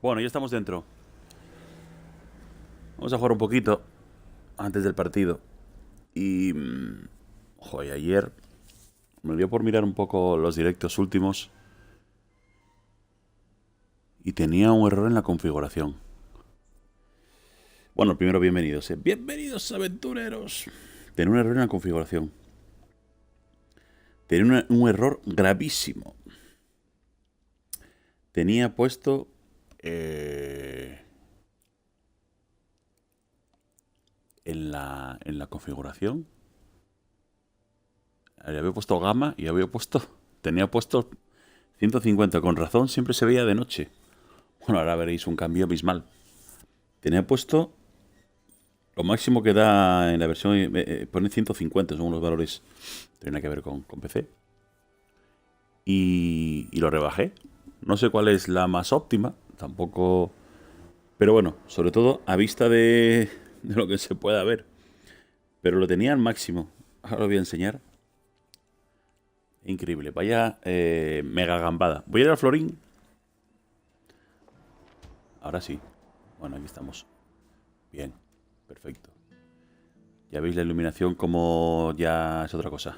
Bueno, ya estamos dentro. Vamos a jugar un poquito antes del partido. Y... joder, ayer me dio por mirar un poco los directos últimos y tenía un error en la configuración. Bueno, primero bienvenidos, ¿eh? Bienvenidos, aventureros. Tenía un error en la configuración. Tenía un error gravísimo. Tenía puesto... en la configuración había puesto gama y tenía puesto 150. Con razón siempre se veía de noche. Bueno, ahora veréis un cambio abismal. Tenía puesto lo máximo que da en la versión, pone 150, son unos valores que tienen que ver con PC. Y lo rebajé. No sé cuál es la más óptima, tampoco, pero bueno, sobre todo a vista de lo que se pueda ver. Pero lo tenía al máximo. Ahora lo voy a enseñar. Increíble. Vaya mega gambada. Voy a ir al florín. Ahora sí. Bueno, aquí estamos. Bien. Perfecto. Ya veis la iluminación como ya es otra cosa.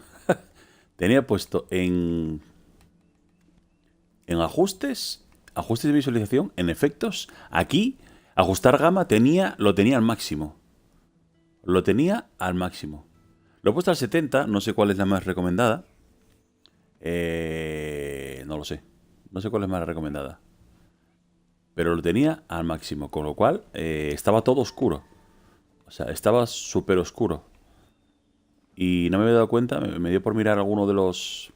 Tenía puesto en ajustes. Ajustes de visualización. En efectos. Aquí. Ajustar gama lo tenía al máximo. Lo tenía al máximo. Lo he puesto al 70. No sé cuál es la más recomendada. No lo sé. No sé cuál es más recomendada. Pero lo tenía al máximo. Con lo cual estaba todo oscuro. O sea, estaba súper oscuro. Y no me había dado cuenta. Me dio por mirar alguno de los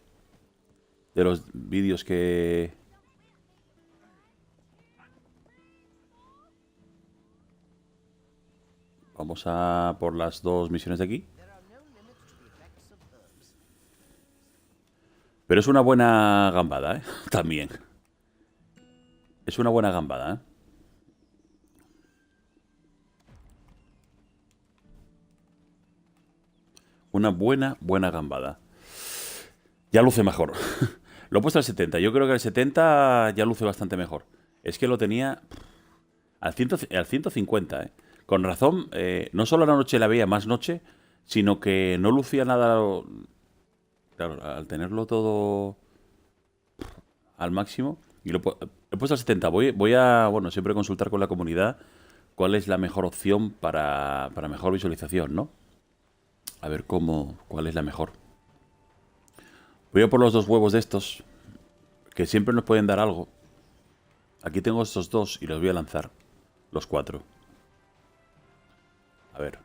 vídeos que... Vamos a por las dos misiones de aquí. Pero es una buena gambada, ¿eh? También. Es una buena gambada, ¿eh? Una buena gambada. Ya luce mejor. Lo he puesto al 70. Yo creo que al 70 ya luce bastante mejor. Es que lo tenía al 150, ¿eh? Con razón, no solo a la noche la veía más noche, sino que no lucía nada. Claro, al tenerlo todo al máximo. Y lo he puesto al 70. Voy a, bueno, siempre consultar con la comunidad cuál es la mejor opción para mejor visualización, ¿no? A ver cuál es la mejor. Voy a por los dos huevos de estos, que siempre nos pueden dar algo. Aquí tengo estos dos y los voy a lanzar. Los 4. A ver.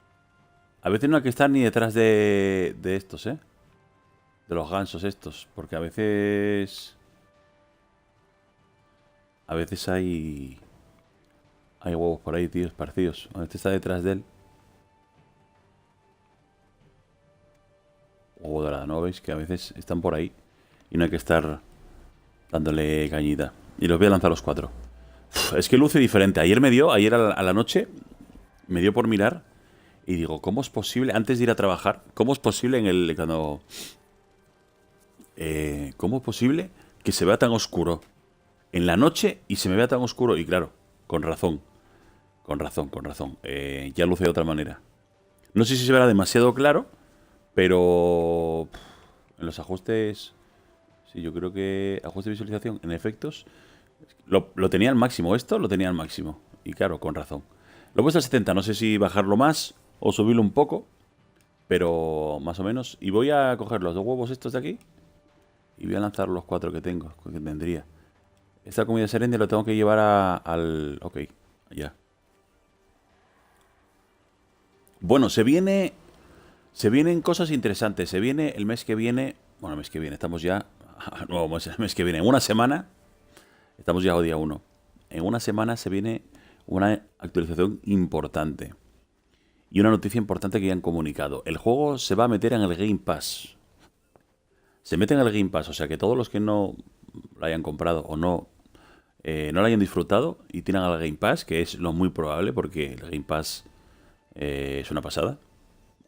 A veces no hay que estar ni detrás de estos, ¿eh? De los gansos estos. Porque a veces... A veces hay... Hay huevos por ahí, tío, esparcidos. Este está detrás de él. Huevo dorado, ¿no? ¿Veis? Que a veces están por ahí. Y no hay que estar dándole cañita. Y los voy a lanzar los 4. Es que luce diferente. Ayer a la noche, me dio por mirar. Y digo, ¿cómo es posible? Antes de ir a trabajar, ¿cómo es posible ¿cómo es posible que se vea tan oscuro en la noche y se me vea tan oscuro? Y claro, con razón. Con razón. Ya luce de otra manera. No sé si se verá demasiado claro, pero en los ajustes... Sí, yo creo que ajuste de visualización en efectos lo tenía al máximo. Esto lo tenía al máximo. Y claro, con razón. Lo he puesto al 70. No sé si bajarlo más o subirlo un poco, pero más o menos. Y voy a coger los dos huevos estos de aquí y voy a lanzar los 4 que tengo, que tendría. Esta comida serende lo tengo que llevar al... Ok, ya. Bueno, se vienen cosas interesantes. Se viene el mes que viene... Bueno, el mes que viene, estamos ya... No, el mes que viene. En una semana... Estamos ya a día 1. En una semana se viene una actualización importante. Y una noticia importante que ya han comunicado. El juego se va a meter en el Game Pass. Se mete en el Game Pass, o sea que todos los que no lo hayan comprado o no lo hayan disfrutado y tienen al Game Pass, que es lo muy probable porque el Game Pass es una pasada.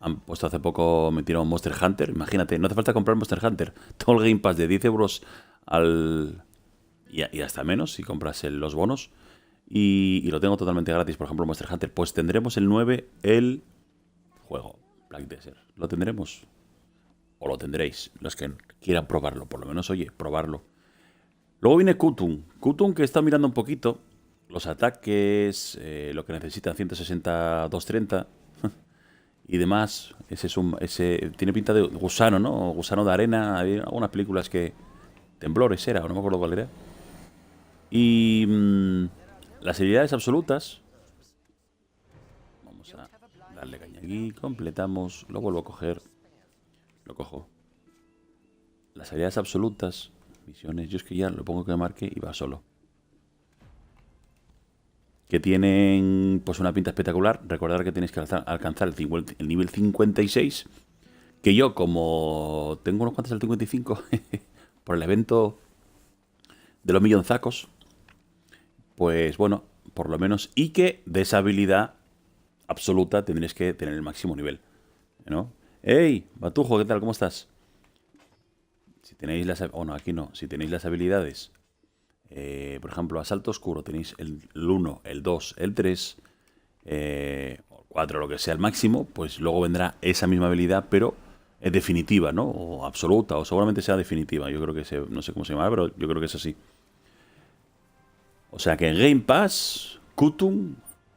Han puesto hace poco, metieron Monster Hunter. Imagínate, no hace falta comprar Monster Hunter. Todo el Game Pass de 10 euros y hasta menos si compras los bonos. Y lo tengo totalmente gratis, por ejemplo, Monster Hunter. Pues tendremos el 9, el juego Black Desert. ¿Lo tendremos? O lo tendréis, los que quieran probarlo. Por lo menos, oye, probarlo. Luego viene Kutun. Kutun, que está mirando un poquito los ataques, lo que necesita 160, 230 y demás. Ese tiene pinta de gusano, ¿no? Gusano de arena. Hay algunas películas que... Temblores era, o no me acuerdo cuál era. Y las habilidades absolutas. Vamos a darle caña aquí. Completamos. Lo vuelvo a coger. Lo cojo. Las habilidades absolutas. Misiones. Yo es que ya lo pongo que marque y va solo. Que tienen pues una pinta espectacular. Recordar que tenéis que alcanzar el nivel 56. Que yo, como tengo unos cuantos al 55 por el evento de los millonzacos, pues bueno, por lo menos. Y que de esa habilidad absoluta tendréis que tener el máximo nivel, ¿no? ¡Ey! Batujo, ¿qué tal? ¿Cómo estás? Si tenéis las... Oh, no, aquí no. Si tenéis las habilidades, por ejemplo, asalto oscuro, tenéis el 1, el 2, el 3, o 4, lo que sea el máximo, pues luego vendrá esa misma habilidad, pero es definitiva, ¿no? O absoluta, o seguramente sea definitiva. Yo creo que no sé cómo se llama, pero yo creo que es así. O sea que en Game Pass, Kutun,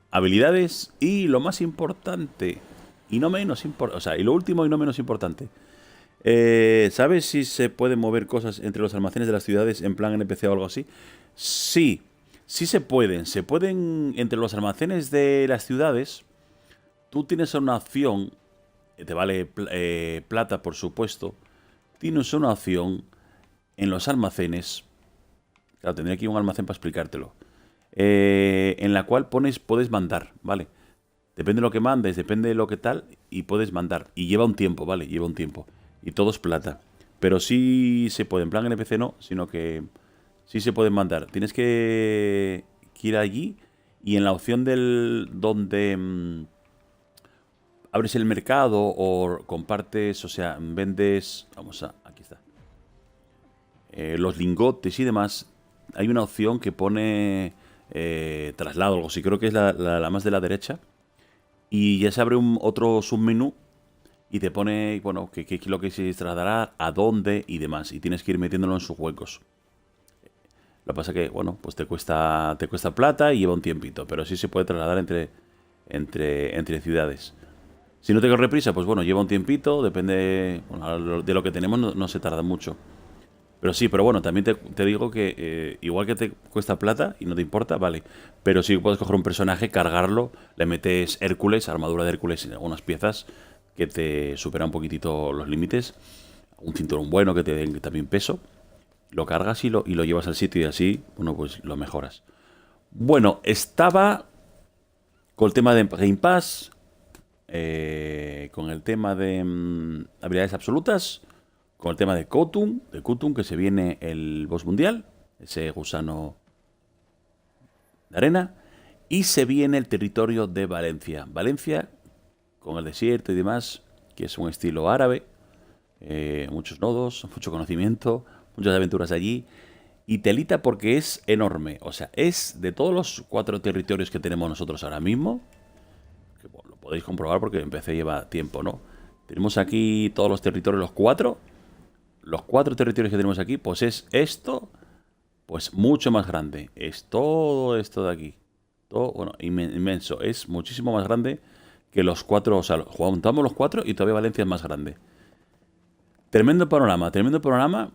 habilidades y lo más importante, y no menos importante, o sea, y lo último y no menos importante. ¿Sabes si se pueden mover cosas entre los almacenes de las ciudades en plan NPC o algo así? Sí, sí se pueden. Se pueden entre los almacenes de las ciudades. Tú tienes una opción, te vale plata por supuesto. Tienes una opción en los almacenes. Claro, tendría aquí un almacén para explicártelo. En la cual puedes mandar, ¿vale? Depende de lo que mandes, depende de lo que tal, y puedes mandar. Y lleva un tiempo, ¿vale? Lleva un tiempo. Y todo es plata. Pero sí se puede, en plan NPC no, sino que sí se pueden mandar. Tienes que ir allí y en la opción del donde abres el mercado o compartes, o sea, vendes, aquí está, los lingotes y demás, hay una opción que pone traslado, algo así, creo que es la más de la derecha. Y ya se abre otro submenú y te pone, bueno, qué es lo que se trasladará, a dónde y demás. Y tienes que ir metiéndolo en sus huecos. Lo que pasa que, bueno, pues te cuesta plata y lleva un tiempito. Pero sí se puede trasladar entre ciudades. Si no te corre prisa, pues bueno, lleva un tiempito. Depende, bueno, de lo que tenemos, no se tarda mucho. Pero sí, pero bueno, también te digo que igual que te cuesta plata y no te importa, vale. Pero sí puedes coger un personaje, cargarlo, le metes Hércules, armadura de Hércules en algunas piezas que te supera un poquitito los límites. Un cinturón bueno que te den también peso. Lo cargas y lo llevas al sitio y así, bueno, pues lo mejoras. Bueno, estaba con el tema de Game Pass, con el tema de habilidades absolutas, con el tema de Kutun, que se viene el boss mundial, ese gusano de arena, y se viene el territorio de Valencia. Valencia, con el desierto y demás, que es un estilo árabe, muchos nodos, mucho conocimiento, muchas aventuras allí, y telita porque es enorme. O sea, es de todos los 4 territorios que tenemos nosotros ahora mismo, que bueno, lo podéis comprobar porque en PC lleva tiempo, ¿no? Tenemos aquí todos los territorios, los 4 territorios que tenemos aquí, pues es esto, pues mucho más grande. Es todo esto de aquí. Todo, bueno, inmenso. Es muchísimo más grande que los 4. O sea, juntamos los 4 y todavía Valencia es más grande. Tremendo panorama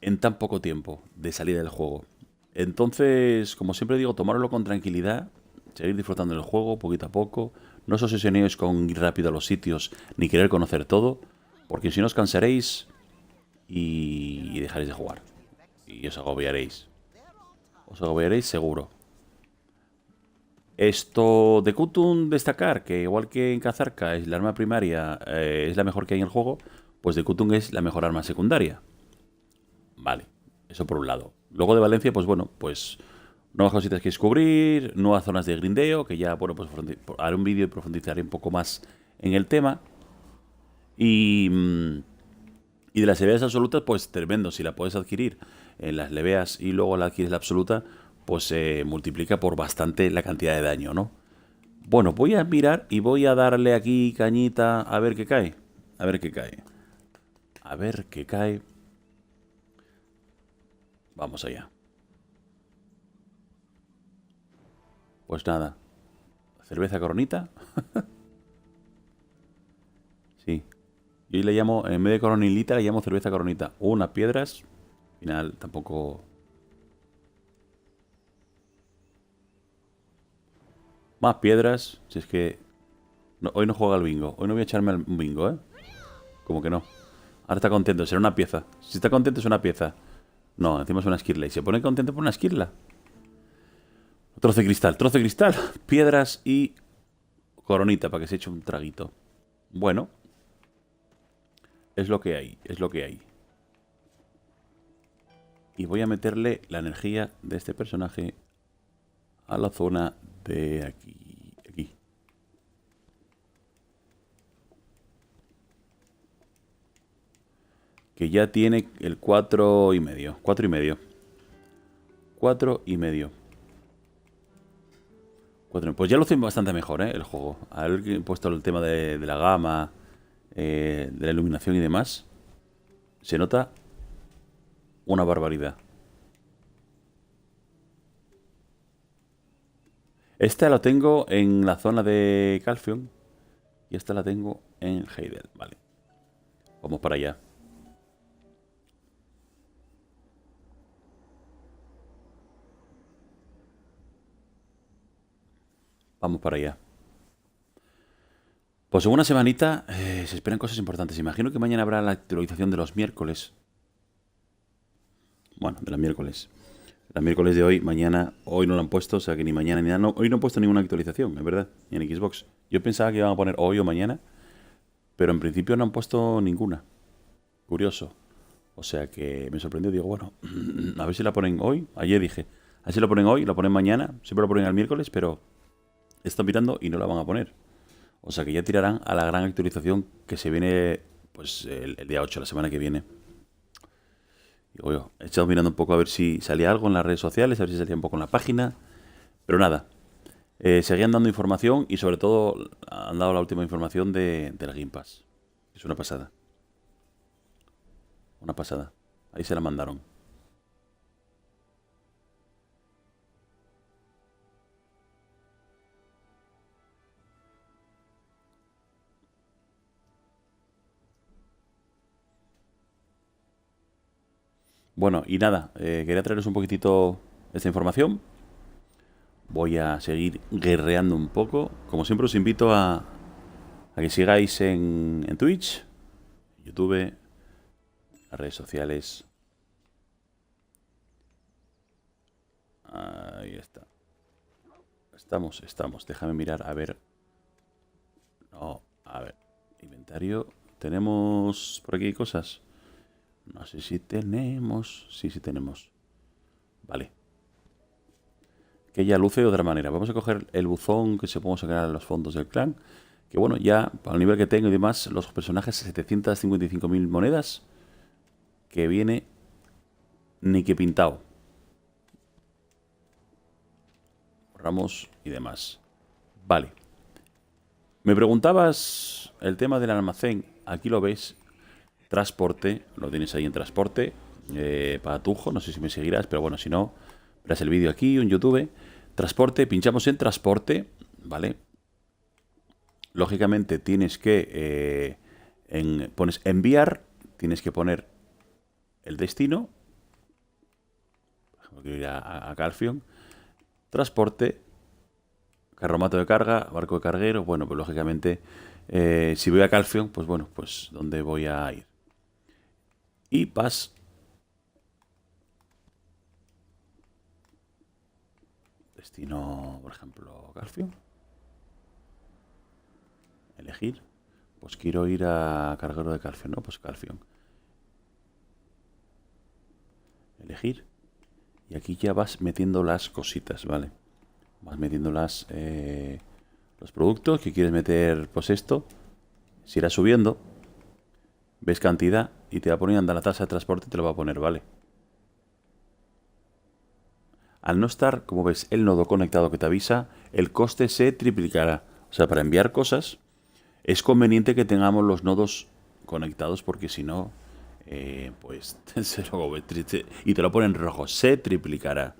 en tan poco tiempo de salida del juego. Entonces, como siempre digo, tomároslo con tranquilidad, seguir disfrutando del juego poquito a poco. No os obsesionéis con ir rápido a los sitios ni querer conocer todo, porque si no os cansaréis y dejaréis de jugar. Y os agobiaréis. Os agobiaréis seguro. Esto de Kutun, destacar que igual que en Kazarka es la arma primaria, es la mejor que hay en el juego, pues de Kutun es la mejor arma secundaria. Vale, eso por un lado. Luego de Valencia, pues bueno, pues nuevas cositas que descubrir, nuevas zonas de grindeo, que ya, bueno, pues haré un vídeo y profundizaré un poco más en el tema. Y de las habilidades absolutas, pues tremendo. Si la puedes adquirir en las leveas y luego la adquieres la absoluta, pues se multiplica por bastante la cantidad de daño, ¿no? Bueno, voy a mirar y voy a darle aquí cañita a ver qué cae. A ver qué cae. A ver qué cae. Vamos allá. Pues nada. Cerveza Coronita. Sí. Yo le llamo, en vez de Coronilita, le llamo cerveza Coronita. Unas piedras. Al final tampoco... Más piedras. Si es que... no, hoy no juega al bingo. Hoy no voy a echarme un bingo, ¿eh? Como que no. Ahora está contento. Será una pieza. Si está contento es una pieza. No, encima es una esquirla. Y se pone contento por una esquirla. Trozo de cristal. Trozo de cristal. Piedras y... Coronita para que se eche un traguito. Bueno. Es lo que hay. Es lo que hay. Y voy a meterle la energía de este personaje a la zona de aquí. Aquí. Que ya tiene el 4,5. 4,5. 4,5. Pues ya lo hacen bastante mejor, ¿eh? El juego. Al haber puesto el tema de la gama, de la iluminación y demás, se nota una barbaridad. Esta la tengo en la zona de Calphion y esta la tengo en Heidel. Vale. Vamos para allá. Vamos para allá. Pues en una semanita se esperan cosas importantes. Imagino que mañana habrá la actualización de los miércoles. Bueno, de los miércoles. Los miércoles de hoy, mañana, hoy no lo han puesto, o sea que ni mañana ni nada. No, hoy no han puesto ninguna actualización, es verdad, ni en Xbox. Yo pensaba que iban a poner hoy o mañana, pero en principio no han puesto ninguna. Curioso. O sea que me sorprendió. Digo, bueno, a ver si la ponen hoy. Ayer dije, a ver si la ponen hoy, la ponen mañana. Siempre la ponen el miércoles, pero están mirando y no la van a poner. O sea que ya tirarán a la gran actualización que se viene pues el día 8, la semana que viene. Digo yo, he estado mirando un poco a ver si salía algo en las redes sociales, a ver si salía un poco en la página. Pero nada, seguían dando información y sobre todo han dado la última información del Game Pass. Es una pasada. Una pasada. Ahí se la mandaron. Bueno, y nada, quería traeros un poquitito esta información. Voy a seguir guerreando un poco. Como siempre os invito a que sigáis en Twitch, YouTube, las redes sociales. Ahí está. Estamos. Déjame mirar, a ver. No, a ver. Inventario. ¿Tenemos por aquí cosas? No sé si tenemos. Sí, sí tenemos. Vale. Que ya luce de otra manera. Vamos a coger el buzón que se podemos sacar a los fondos del clan. Que bueno, ya, para el nivel que tengo y demás, los personajes 755.000 monedas. Que viene ni que pintado. Borramos y demás. Vale. Me preguntabas el tema del almacén. Aquí lo ves. Transporte. Lo tienes ahí en transporte. Para Tujo. No sé si me seguirás, pero bueno, si no, verás el vídeo aquí en YouTube. Transporte. Pinchamos en transporte. Vale. Lógicamente tienes que... pones enviar. Tienes que poner el destino. Quiero ir a Calphion. Transporte. Carromato de carga, barco de carguero. Bueno, pues lógicamente, si voy a Calphion, pues bueno, pues ¿dónde voy a ir? Y vas. Destino, por ejemplo, Calphion. Elegir. Pues quiero ir a carguero de Calphion, ¿no? Pues Calphion. Elegir. Y aquí ya vas metiendo las cositas, ¿vale? Vas metiendo los productos que quieres meter, pues esto. Si irás subiendo, ves cantidad y te va poniendo la tasa de transporte y te lo va a poner, ¿vale? al no estar, como ves, el nodo conectado que te avisa, el coste se triplicará. O sea, para enviar cosas es conveniente que tengamos los nodos conectados porque si no, pues y te lo pone en rojo, se triplicará.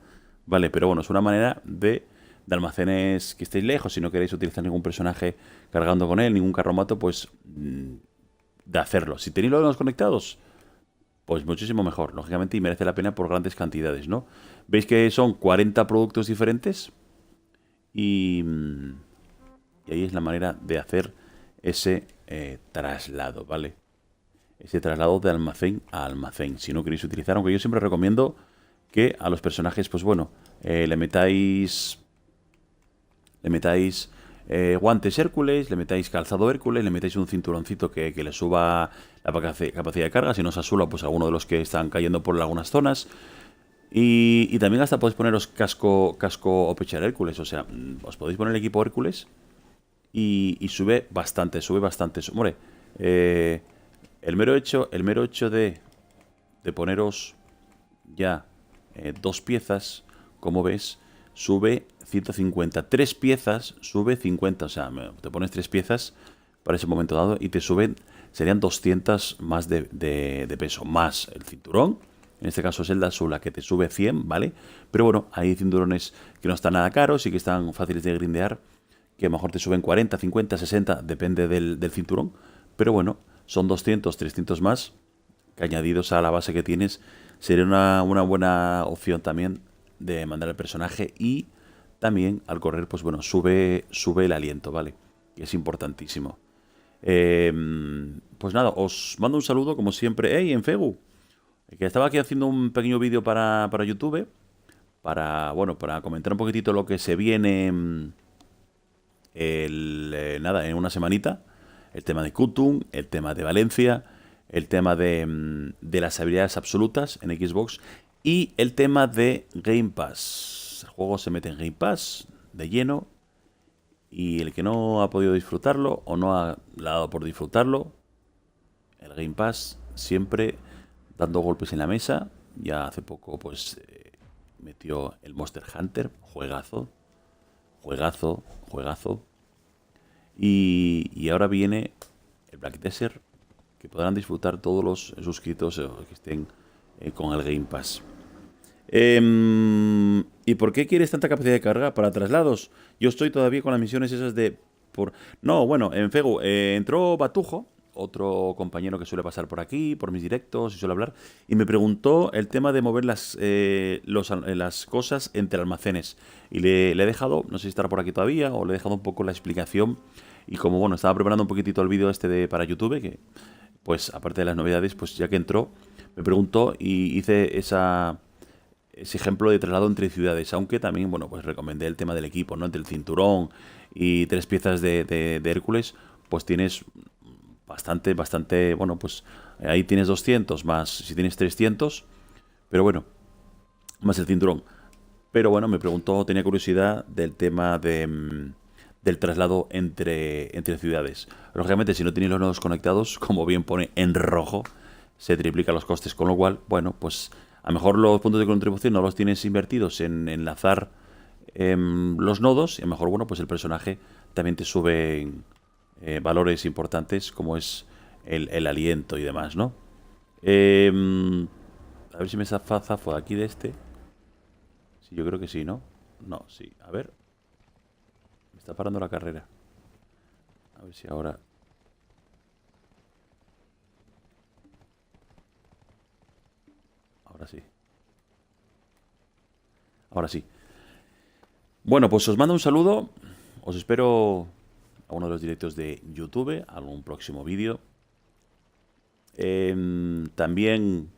Vale, pero bueno, es una manera de almacenes que estéis lejos, si no queréis utilizar ningún personaje cargando con él, ningún carromato, pues de hacerlo. Si tenéis los nodos conectados, pues muchísimo mejor, lógicamente, y merece la pena por grandes cantidades, ¿no? Veis que son 40 productos diferentes y, y ahí es la manera de hacer ese traslado, ¿vale? Ese traslado de almacén a almacén, si no queréis utilizar, aunque yo siempre recomiendo que a los personajes, pues bueno, le metáis guantes Hércules, le metáis calzado Hércules, le metáis un cinturoncito que le suba la capacidad de carga, si no os asula, pues alguno de los que están cayendo por algunas zonas. Y también hasta podéis poneros casco o pechar Hércules, o sea, os podéis poner el equipo Hércules y sube bastante, sube bastante. Hombre, el mero hecho de poneros ya dos piezas, como ves, sube 150. Tres piezas sube 50. O sea, te pones tres piezas para ese momento dado y te suben, serían 200 más de peso, más el cinturón. En este caso es el de Azula, que te sube 100, ¿vale? Pero bueno, hay cinturones que no están nada caros y que están fáciles de grindear, que a lo mejor te suben 40, 50, 60, depende del cinturón. Pero bueno, son 200, 300 más, que añadidos a la base que tienes, sería una buena opción también de mandar el personaje. Y también al correr, pues bueno, sube el aliento, ¿vale? Que es importantísimo. Pues nada, os mando un saludo como siempre. ¡Hey, en Fegu! Que estaba aquí haciendo un pequeño vídeo para YouTube, para comentar un poquitito lo que se viene nada, en una semanita. El tema de Kutum, el tema de Valencia, el tema de las habilidades absolutas en Xbox y el tema de Game Pass. El juego se mete en Game Pass de lleno y el que no ha podido disfrutarlo o no ha dado por disfrutarlo, el Game Pass siempre dando golpes en la mesa. Ya hace poco pues metió el Monster Hunter, juegazo, juegazo, juegazo. Y ahora viene el Black Desert, que podrán disfrutar todos los suscritos que estén con el Game Pass. ¿Y por qué quieres tanta capacidad de carga para traslados? Yo estoy todavía con las misiones esas de... No, bueno, en Fegu entró Batujo, otro compañero que suele pasar por aquí, por mis directos y suele hablar, y me preguntó el tema de mover las cosas entre almacenes. Y le he dejado, no sé si estará por aquí todavía, o le he dejado un poco la explicación. Y como, bueno, estaba preparando un poquitito el vídeo para YouTube, que, pues, aparte de las novedades, pues ya que entró, me preguntó y hice ese ejemplo de traslado entre ciudades. Aunque también, bueno, pues recomendé el tema del equipo, ¿no? Entre el cinturón y tres piezas de Hércules, pues tienes bastante, bueno, pues ahí tienes 200 más, si tienes 300, pero bueno, más el cinturón. Pero bueno, me preguntó, tenía curiosidad del tema del traslado entre ciudades. Lógicamente, si no tienes los nodos conectados, como bien pone en rojo, se triplican los costes, con lo cual, bueno, pues a lo mejor los puntos de contribución no los tienes invertidos en enlazar los nodos, y a lo mejor, bueno, pues el personaje también te sube valores importantes como es el aliento y demás, ¿no? A ver si me zafo de aquí de este. Sí, yo creo que sí, ¿no? No, sí. A ver. Me está parando la carrera. A ver si ahora... Ahora sí. Ahora sí. Bueno, pues os mando un saludo. Os espero a uno de los directos de YouTube, a algún próximo vídeo. También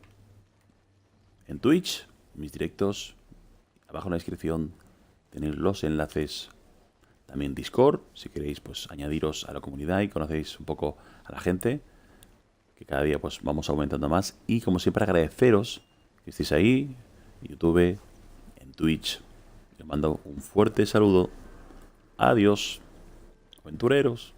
en Twitch, mis directos. Abajo en la descripción tenéis los enlaces. También Discord, si queréis pues añadiros a la comunidad y conocéis un poco a la gente, que cada día pues vamos aumentando más. Y como siempre agradeceros que estéis ahí, en YouTube, en Twitch. Les mando un fuerte saludo. Adiós, aventureros.